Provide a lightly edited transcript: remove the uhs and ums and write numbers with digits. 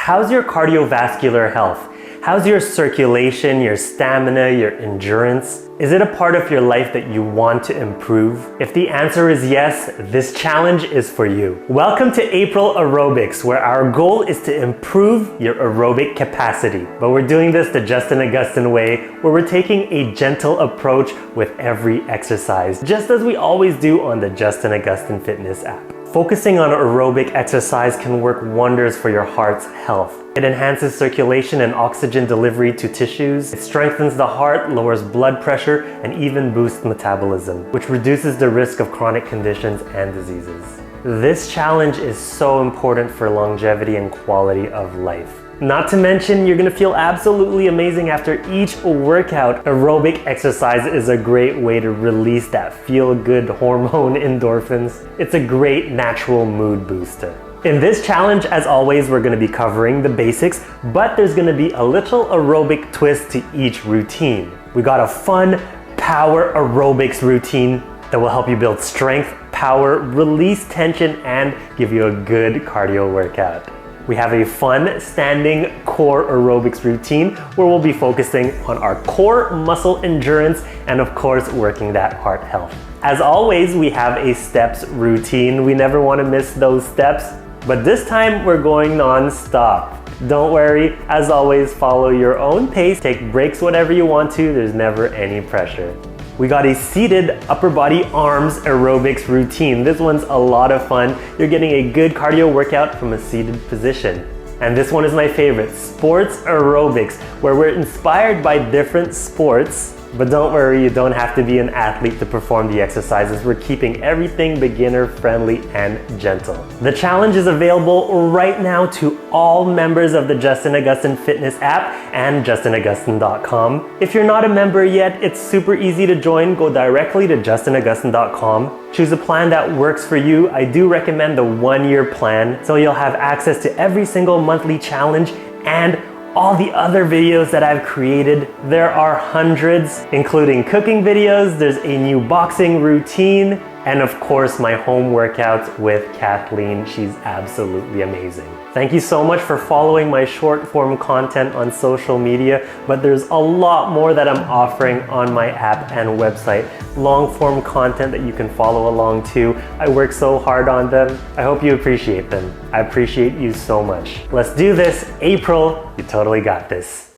How's your cardiovascular health? How's your circulation, your stamina, your endurance? Is it a part of your life that you want to improve? If the answer is yes, this challenge is for you. Welcome to April Aerobics, where our goal is to improve your aerobic capacity. But we're doing this the Justin Agustin way, where we're taking a gentle approach with every exercise, just as we always do on the Justin Agustin Fitness app. Focusing on aerobic exercise can work wonders for your heart's health. It enhances circulation and oxygen delivery to tissues. It strengthens the heart, lowers blood pressure, and even boosts metabolism, which reduces the risk of chronic conditions and diseases. This challenge is so important for longevity and quality of life. Not to mention, you're gonna feel absolutely amazing after each workout. Aerobic exercise is a great way to release that feel-good hormone endorphins. It's a great natural mood booster. In this challenge, as always, we're gonna be covering the basics, but there's gonna be a little aerobic twist to each routine. We got a fun power aerobics routine that will help you build strength, power, release tension, and give you a good cardio workout. We have a fun standing core aerobics routine where we'll be focusing on our core muscle endurance and of course working that heart health. As always, we have a steps routine. We never want to miss those steps, but this time we're going non-stop. Don't worry, as always, follow your own pace. Take breaks whenever you want to. There's never any pressure. We got a seated upper body arms aerobics routine. This one's a lot of fun. You're getting a good cardio workout from a seated position. And this one is my favorite, sports aerobics, where we're inspired by different sports. But don't worry, you don't have to be an athlete to perform the exercises. We're keeping everything beginner friendly and gentle. The challenge is available right now to all members of the Justin Agustin Fitness app and justinagustin.com. If you're not a member yet, it's super easy to join. Go directly to justinagustin.com. Choose a plan that works for you. I do recommend the 1-year plan, so you'll have access to every single monthly challenge and all the other videos that I've created. There are hundreds, including cooking videos, there's a new boxing routine, and of course my home workouts with Kathleen. She's absolutely amazing. Thank you so much for following my short form content on social media, but there's a lot more that I'm offering on my app and website. Long form content that you can follow along to. I work so hard on them. I hope you appreciate them. I appreciate you so much. Let's do this. April, you totally got this.